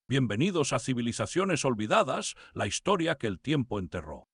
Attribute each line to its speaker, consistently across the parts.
Speaker 1: Bienvenidos a Civilizaciones Olvidadas, la historia que el tiempo enterró.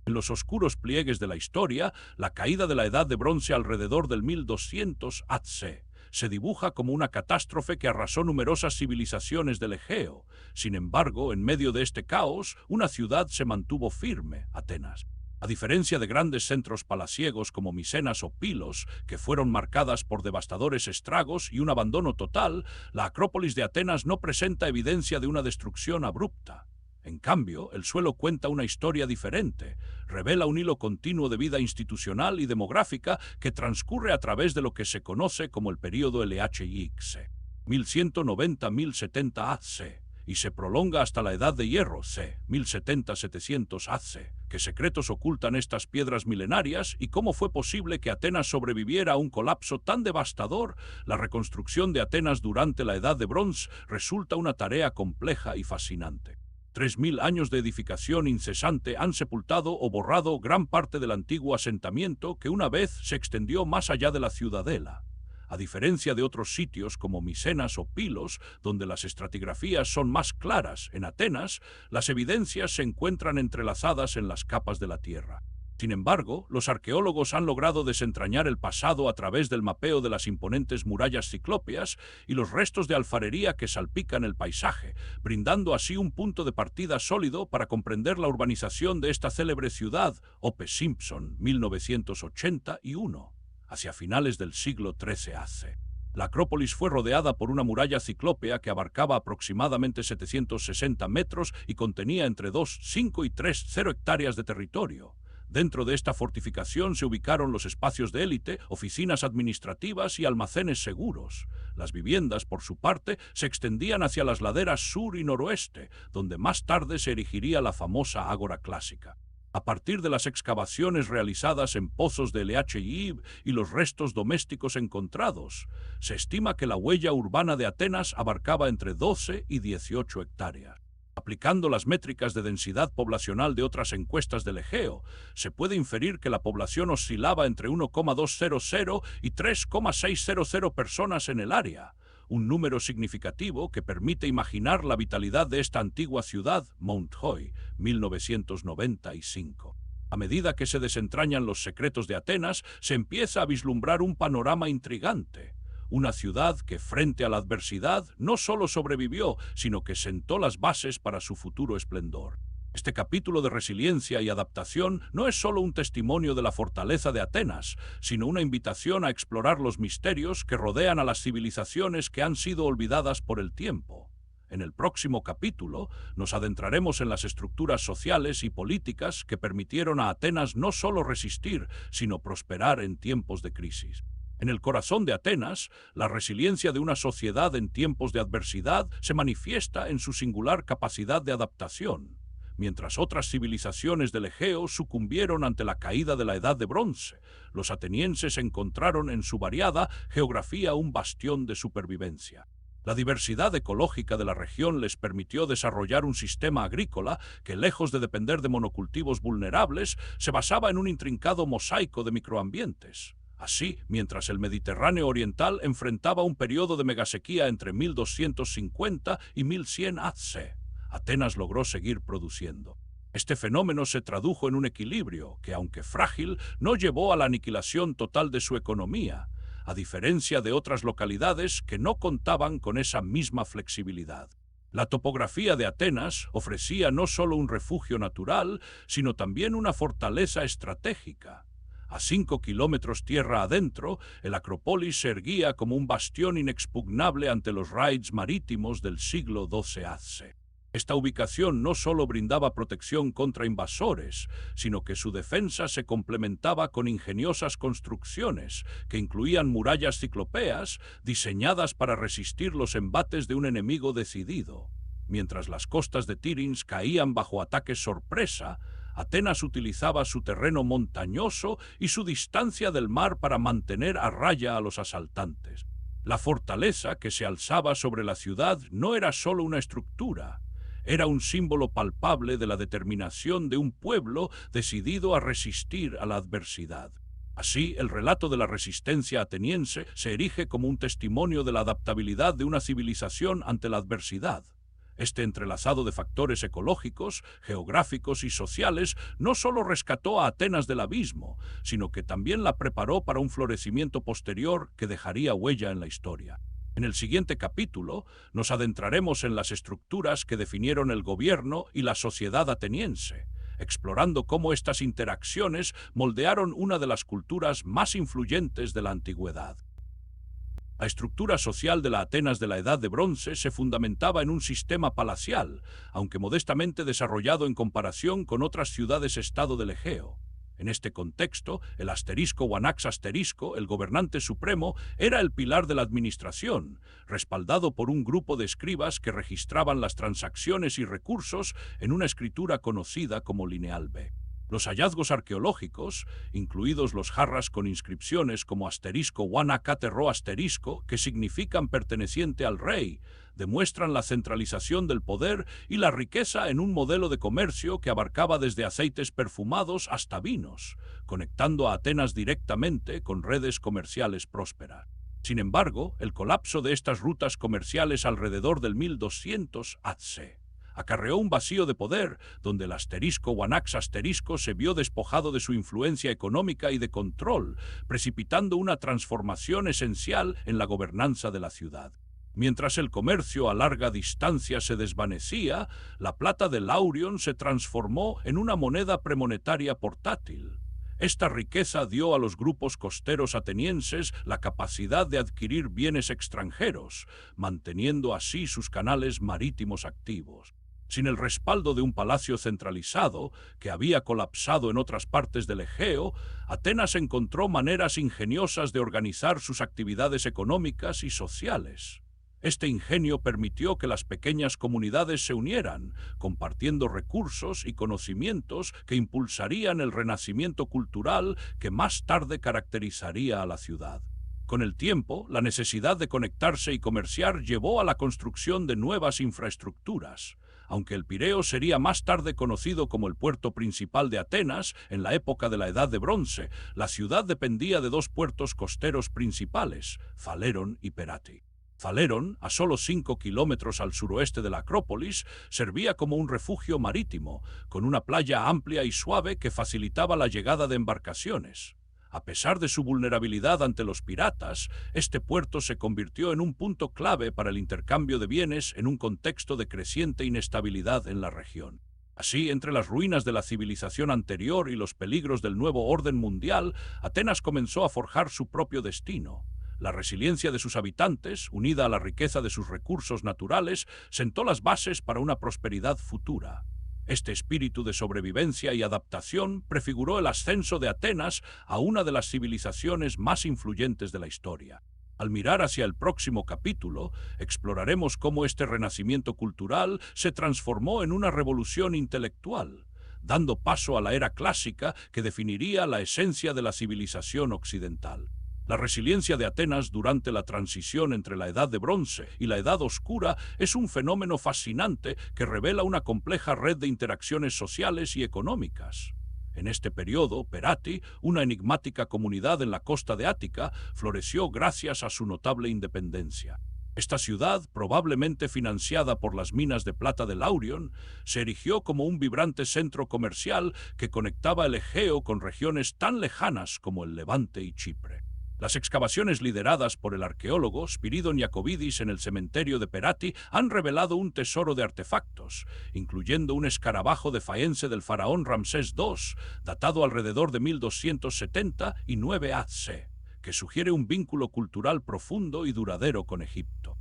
Speaker 1: En los oscuros pliegues de la historia, la caída de la Edad de Bronce alrededor del 1200 AC se dibuja como una catástrofe que arrasó numerosas civilizaciones del Egeo. Sin embargo, en medio de este caos, una ciudad se mantuvo firme, Atenas. A diferencia de grandes centros palaciegos como Micenas o Pilos, que fueron marcadas por devastadores estragos y un abandono total, la Acrópolis de Atenas no presenta evidencia de una destrucción abrupta. En cambio, el suelo cuenta una historia diferente, revela un hilo continuo de vida institucional y demográfica que transcurre a través de lo que se conoce como el período LHX, 1190-1070 AC, y se prolonga hasta la Edad de Hierro, c. 1070-700 AC. ¿Qué secretos ocultan estas piedras milenarias y cómo fue posible que Atenas sobreviviera a un colapso tan devastador? La reconstrucción de Atenas durante la Edad de Bronce resulta una tarea compleja y fascinante. 3000 años de edificación incesante han sepultado o borrado gran parte del antiguo asentamiento que una vez se extendió más allá de la ciudadela. A diferencia de otros sitios como Micenas o Pilos, donde las estratigrafías son más claras, en Atenas las evidencias se encuentran entrelazadas en las capas de la tierra. Sin embargo, los arqueólogos han logrado desentrañar el pasado a través del mapeo de las imponentes murallas ciclópeas y los restos de alfarería que salpican el paisaje, brindando así un punto de partida sólido para comprender la urbanización de esta célebre ciudad, Ope Simpson, 1981. Hacia finales del siglo XIII AC. La Acrópolis fue rodeada por una muralla ciclópea que abarcaba aproximadamente 760 metros y contenía entre 2, 5 y 3, 0 hectáreas de territorio. Dentro de esta fortificación se ubicaron los espacios de élite, oficinas administrativas y almacenes seguros. Las viviendas, por su parte, se extendían hacia las laderas sur y noroeste, donde más tarde se erigiría la famosa Ágora Clásica. A partir de las excavaciones realizadas en pozos de LHI y los restos domésticos encontrados, se estima que la huella urbana de Atenas abarcaba entre 12 y 18 hectáreas. Aplicando las métricas de densidad poblacional de otras encuestas del Egeo, se puede inferir que la población oscilaba entre 1,200 y 3,600 personas en el área, un número significativo que permite imaginar la vitalidad de esta antigua ciudad, Mount Hoy, 1995. A medida que se desentrañan los secretos de Atenas, se empieza a vislumbrar un panorama intrigante. Una ciudad que, frente a la adversidad, no solo sobrevivió, sino que sentó las bases para su futuro esplendor. Este capítulo de resiliencia y adaptación no es solo un testimonio de la fortaleza de Atenas, sino una invitación a explorar los misterios que rodean a las civilizaciones que han sido olvidadas por el tiempo. En el próximo capítulo nos adentraremos en las estructuras sociales y políticas que permitieron a Atenas no solo resistir, sino prosperar en tiempos de crisis. En el corazón de Atenas, la resiliencia de una sociedad en tiempos de adversidad se manifiesta en su singular capacidad de adaptación. Mientras otras civilizaciones del Egeo sucumbieron ante la caída de la Edad de Bronce, los atenienses encontraron en su variada geografía un bastión de supervivencia. La diversidad ecológica de la región les permitió desarrollar un sistema agrícola que, lejos de depender de monocultivos vulnerables, se basaba en un intrincado mosaico de microambientes. Así, mientras el Mediterráneo oriental enfrentaba un periodo de megasequía entre 1250 y 1100 AC, Atenas logró seguir produciendo. Este fenómeno se tradujo en un equilibrio que, aunque frágil, no llevó a la aniquilación total de su economía, a diferencia de otras localidades que no contaban con esa misma flexibilidad. La topografía de Atenas ofrecía no solo un refugio natural, sino también una fortaleza estratégica. A 5 kilómetros tierra adentro, el Acrópolis se erguía como un bastión inexpugnable ante los raids marítimos del siglo XII AC. Esta ubicación no solo brindaba protección contra invasores, sino que su defensa se complementaba con ingeniosas construcciones que incluían murallas ciclópeas diseñadas para resistir los embates de un enemigo decidido. Mientras las costas de Tirins caían bajo ataques sorpresa, Atenas utilizaba su terreno montañoso y su distancia del mar para mantener a raya a los asaltantes. La fortaleza que se alzaba sobre la ciudad no era solo una estructura, era un símbolo palpable de la determinación de un pueblo decidido a resistir a la adversidad. Así, el relato de la resistencia ateniense se erige como un testimonio de la adaptabilidad de una civilización ante la adversidad. Este entrelazado de factores ecológicos, geográficos y sociales no solo rescató a Atenas del abismo, sino que también la preparó para un florecimiento posterior que dejaría huella en la historia. En el siguiente capítulo nos adentraremos en las estructuras que definieron el gobierno y la sociedad ateniense, explorando cómo estas interacciones moldearon una de las culturas más influyentes de la antigüedad. La estructura social de la Atenas de la Edad de Bronce se fundamentaba en un sistema palacial, aunque modestamente desarrollado en comparación con otras ciudades-estado del Egeo. En este contexto, el asterisco o anax asterisco, el gobernante supremo, era el pilar de la administración, respaldado por un grupo de escribas que registraban las transacciones y recursos en una escritura conocida como lineal B. Los hallazgos arqueológicos, incluidos los jarras con inscripciones como asterisco wana ro asterisco, que significan perteneciente al rey, demuestran la centralización del poder y la riqueza en un modelo de comercio que abarcaba desde aceites perfumados hasta vinos, conectando a Atenas directamente con redes comerciales prósperas. Sin embargo, el colapso de estas rutas comerciales alrededor del 1200 a.C. acarreó un vacío de poder, donde el asterisco o anax asterisco se vio despojado de su influencia económica y de control, precipitando una transformación esencial en la gobernanza de la ciudad. Mientras el comercio a larga distancia se desvanecía, la plata del Laurion se transformó en una moneda premonetaria portátil. Esta riqueza dio a los grupos costeros atenienses la capacidad de adquirir bienes extranjeros, manteniendo así sus canales marítimos activos. Sin el respaldo de un palacio centralizado, que había colapsado en otras partes del Egeo, Atenas encontró maneras ingeniosas de organizar sus actividades económicas y sociales. Este ingenio permitió que las pequeñas comunidades se unieran, compartiendo recursos y conocimientos que impulsarían el renacimiento cultural que más tarde caracterizaría a la ciudad. Con el tiempo, la necesidad de conectarse y comerciar llevó a la construcción de nuevas infraestructuras. Aunque el Pireo sería más tarde conocido como el puerto principal de Atenas en la época de la Edad de Bronce, la ciudad dependía de dos puertos costeros principales, Phaleron y Perati. Phaleron, a solo 5 kilómetros al suroeste de la Acrópolis, servía como un refugio marítimo, con una playa amplia y suave que facilitaba la llegada de embarcaciones. A pesar de su vulnerabilidad ante los piratas, este puerto se convirtió en un punto clave para el intercambio de bienes en un contexto de creciente inestabilidad en la región. Así, entre las ruinas de la civilización anterior y los peligros del nuevo orden mundial, Atenas comenzó a forjar su propio destino. La resiliencia de sus habitantes, unida a la riqueza de sus recursos naturales, sentó las bases para una prosperidad futura. Este espíritu de sobrevivencia y adaptación prefiguró el ascenso de Atenas a una de las civilizaciones más influyentes de la historia. Al mirar hacia el próximo capítulo, exploraremos cómo este renacimiento cultural se transformó en una revolución intelectual, dando paso a la era clásica que definiría la esencia de la civilización occidental. La resiliencia de Atenas durante la transición entre la Edad de Bronce y la Edad Oscura es un fenómeno fascinante que revela una compleja red de interacciones sociales y económicas. En este periodo, Perati, una enigmática comunidad en la costa de Ática, floreció gracias a su notable independencia. Esta ciudad, probablemente financiada por las minas de plata de Laurion, se erigió como un vibrante centro comercial que conectaba el Egeo con regiones tan lejanas como el Levante y Chipre. Las excavaciones lideradas por el arqueólogo Spiridon Iacovidis en el cementerio de Perati han revelado un tesoro de artefactos, incluyendo un escarabajo de faense del faraón Ramsés II, datado alrededor de 1279 a.C., que sugiere un vínculo cultural profundo y duradero con Egipto.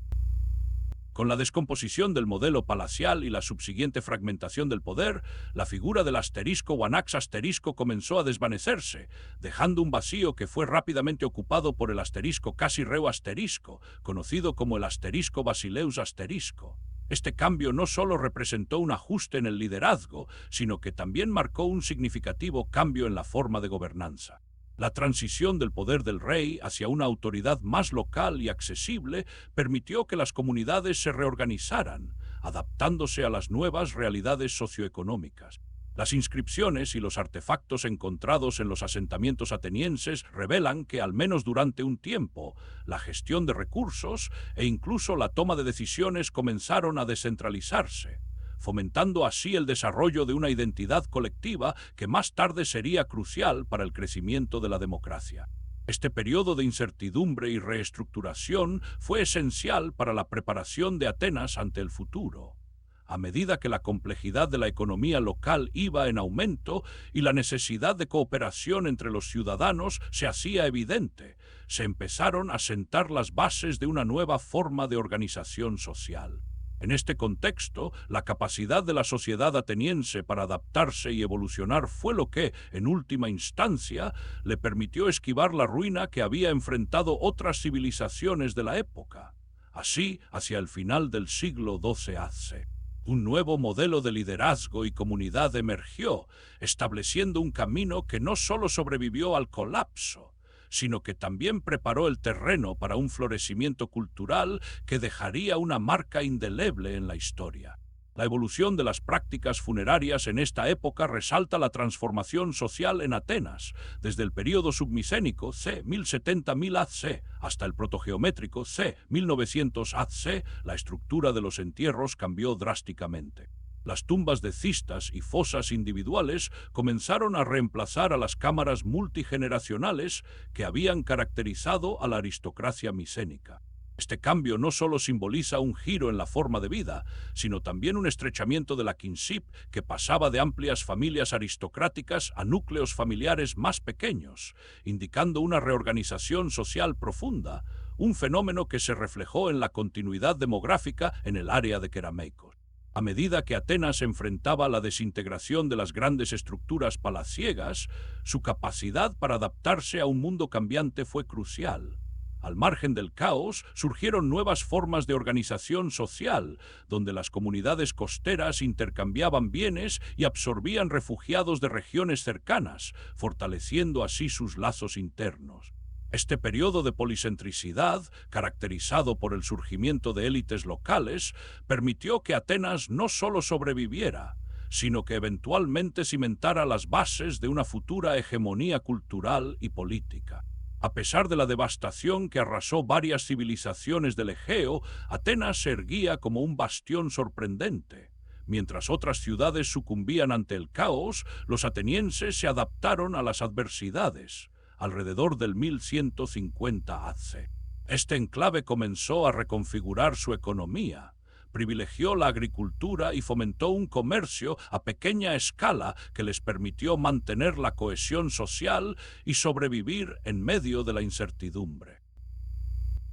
Speaker 1: Con la descomposición del modelo palacial y la subsiguiente fragmentación del poder, la figura del asterisco o anax asterisco comenzó a desvanecerse, dejando un vacío que fue rápidamente ocupado por el asterisco Casirreo asterisco, conocido como el asterisco Basileus asterisco. Este cambio no solo representó un ajuste en el liderazgo, sino que también marcó un significativo cambio en la forma de gobernanza. La transición del poder del rey hacia una autoridad más local y accesible permitió que las comunidades se reorganizaran, adaptándose a las nuevas realidades socioeconómicas. Las inscripciones y los artefactos encontrados en los asentamientos atenienses revelan que, al menos durante un tiempo, la gestión de recursos e incluso la toma de decisiones comenzaron a descentralizarse, fomentando así el desarrollo de una identidad colectiva que más tarde sería crucial para el crecimiento de la democracia. Este periodo de incertidumbre y reestructuración fue esencial para la preparación de Atenas ante el futuro. A medida que la complejidad de la economía local iba en aumento y la necesidad de cooperación entre los ciudadanos se hacía evidente, se empezaron a sentar las bases de una nueva forma de organización social. En este contexto, la capacidad de la sociedad ateniense para adaptarse y evolucionar fue lo que, en última instancia, le permitió esquivar la ruina que había enfrentado otras civilizaciones de la época. Así, hacia el final del siglo XII a.C., un nuevo modelo de liderazgo y comunidad emergió, estableciendo un camino que no solo sobrevivió al colapso, sino que también preparó el terreno para un florecimiento cultural que dejaría una marca indeleble en la historia. La evolución de las prácticas funerarias en esta época resalta la transformación social en Atenas, desde el período submicénico c. 1070.000 AC hasta el protogeométrico c. 1900 AC. La estructura de los entierros cambió drásticamente. Las tumbas de cistas y fosas individuales comenzaron a reemplazar a las cámaras multigeneracionales que habían caracterizado a la aristocracia micénica. Este cambio no solo simboliza un giro en la forma de vida, sino también un estrechamiento de la kinship que pasaba de amplias familias aristocráticas a núcleos familiares más pequeños, indicando una reorganización social profunda, un fenómeno que se reflejó en la continuidad demográfica en el área de Kerameikos. A medida que Atenas enfrentaba la desintegración de las grandes estructuras palaciegas, su capacidad para adaptarse a un mundo cambiante fue crucial. Al margen del caos, surgieron nuevas formas de organización social, donde las comunidades costeras intercambiaban bienes y absorbían refugiados de regiones cercanas, fortaleciendo así sus lazos internos. Este periodo de policentricidad, caracterizado por el surgimiento de élites locales, permitió que Atenas no solo sobreviviera, sino que eventualmente cimentara las bases de una futura hegemonía cultural y política. A pesar de la devastación que arrasó varias civilizaciones del Egeo, Atenas se erguía como un bastión sorprendente. Mientras otras ciudades sucumbían ante el caos, los atenienses se adaptaron a las adversidades. Alrededor del 1150 AC. Este enclave comenzó a reconfigurar su economía. Privilegió la agricultura y fomentó un comercio a pequeña escala que les permitió mantener la cohesión social y sobrevivir en medio de la incertidumbre.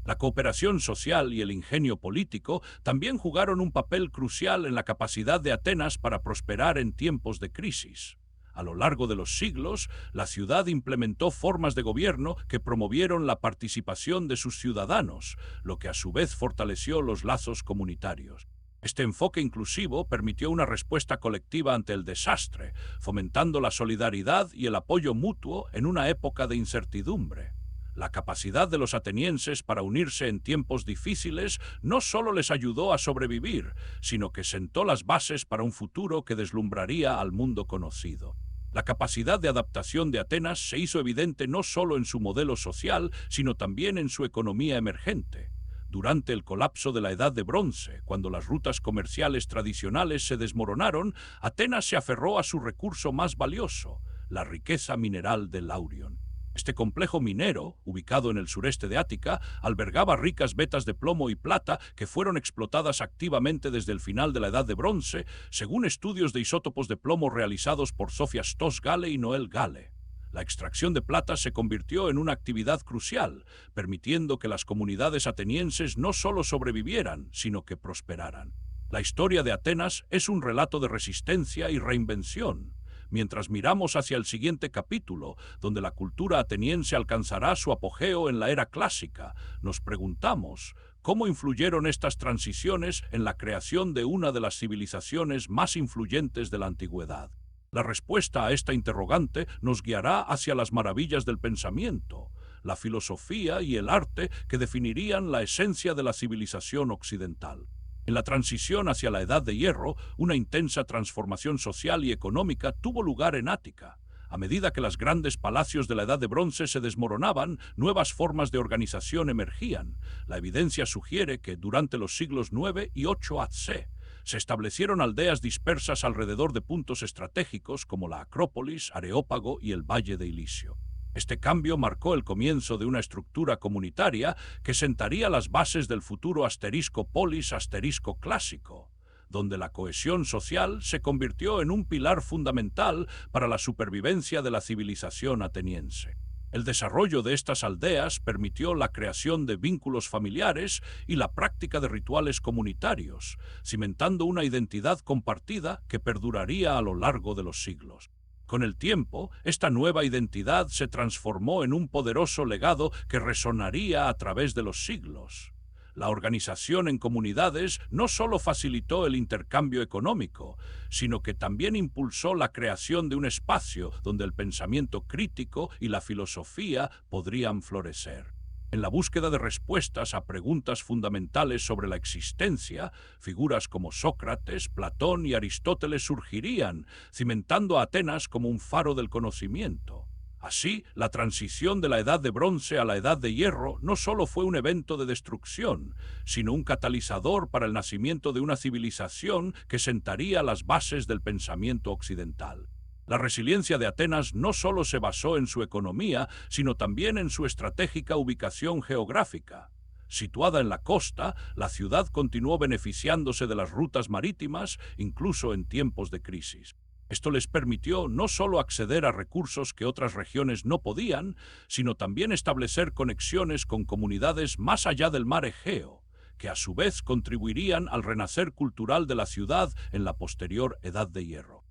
Speaker 1: La cooperación social y el ingenio político también jugaron un papel crucial en la capacidad de Atenas para prosperar en tiempos de crisis. A lo largo de los siglos, la ciudad implementó formas de gobierno que promovieron la participación de sus ciudadanos, lo que a su vez fortaleció los lazos comunitarios. Este enfoque inclusivo permitió una respuesta colectiva ante el desastre, fomentando la solidaridad y el apoyo mutuo en una época de incertidumbre. La capacidad de los atenienses para unirse en tiempos difíciles no solo les ayudó a sobrevivir, sino que sentó las bases para un futuro que deslumbraría al mundo conocido. La capacidad de adaptación de Atenas se hizo evidente no solo en su modelo social, sino también en su economía emergente. Durante el colapso de la Edad de Bronce, cuando las rutas comerciales tradicionales se desmoronaron, Atenas se aferró a su recurso más valioso, la riqueza mineral del Laurion. Este complejo minero, ubicado en el sureste de Ática, albergaba ricas vetas de plomo y plata que fueron explotadas activamente desde el final de la Edad de Bronce, según estudios de isótopos de plomo realizados por Sofia Stos Gale y Noel Gale. La extracción de plata se convirtió en una actividad crucial, permitiendo que las comunidades atenienses no solo sobrevivieran, sino que prosperaran. La historia de Atenas es un relato de resistencia y reinvención. Mientras miramos hacia el siguiente capítulo, donde la cultura ateniense alcanzará su apogeo en la era clásica, nos preguntamos cómo influyeron estas transiciones en la creación de una de las civilizaciones más influyentes de la antigüedad. La respuesta a esta interrogante nos guiará hacia las maravillas del pensamiento, la filosofía y el arte que definirían la esencia de la civilización occidental. En la transición hacia la Edad de Hierro, una intensa transformación social y económica tuvo lugar en Ática. A medida que los grandes palacios de la Edad de Bronce se desmoronaban, nuevas formas de organización emergían. La evidencia sugiere que durante los siglos IX y VIII a.C., se establecieron aldeas dispersas alrededor de puntos estratégicos como la Acrópolis, Areópago y el Valle de Ilisio. Este cambio marcó el comienzo de una estructura comunitaria que sentaría las bases del futuro asterisco polis asterisco clásico, donde la cohesión social se convirtió en un pilar fundamental para la supervivencia de la civilización ateniense. El desarrollo de estas aldeas permitió la creación de vínculos familiares y la práctica de rituales comunitarios, cimentando una identidad compartida que perduraría a lo largo de los siglos. Con el tiempo, esta nueva identidad se transformó en un poderoso legado que resonaría a través de los siglos. La organización en comunidades no solo facilitó el intercambio económico, sino que también impulsó la creación de un espacio donde el pensamiento crítico y la filosofía podrían florecer. En la búsqueda de respuestas a preguntas fundamentales sobre la existencia, figuras como Sócrates, Platón y Aristóteles surgirían, cimentando a Atenas como un faro del conocimiento. Así, la transición de la Edad de Bronce a la Edad de Hierro no solo fue un evento de destrucción, sino un catalizador para el nacimiento de una civilización que sentaría las bases del pensamiento occidental. La resiliencia de Atenas no solo se basó en su economía, sino también en su estratégica ubicación geográfica. Situada en la costa, la ciudad continuó beneficiándose de las rutas marítimas, incluso en tiempos de crisis. Esto les permitió no solo acceder a recursos que otras regiones no podían, sino también establecer conexiones con comunidades más allá del mar Egeo, que a su vez contribuirían al renacer cultural de la ciudad en la posterior Edad de Hierro.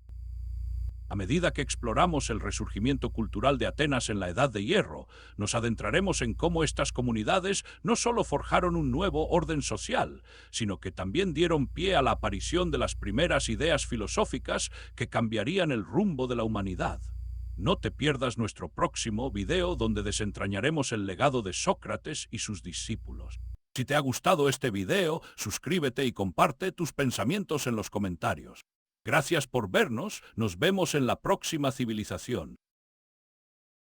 Speaker 1: A medida que exploramos el resurgimiento cultural de Atenas en la Edad de Hierro, nos adentraremos en cómo estas comunidades no solo forjaron un nuevo orden social, sino que también dieron pie a la aparición de las primeras ideas filosóficas que cambiarían el rumbo de la humanidad. No te pierdas nuestro próximo video donde desentrañaremos el legado de Sócrates y sus discípulos. Si te ha gustado este video, suscríbete y comparte tus pensamientos en los comentarios. Gracias por vernos, nos vemos en la próxima civilización.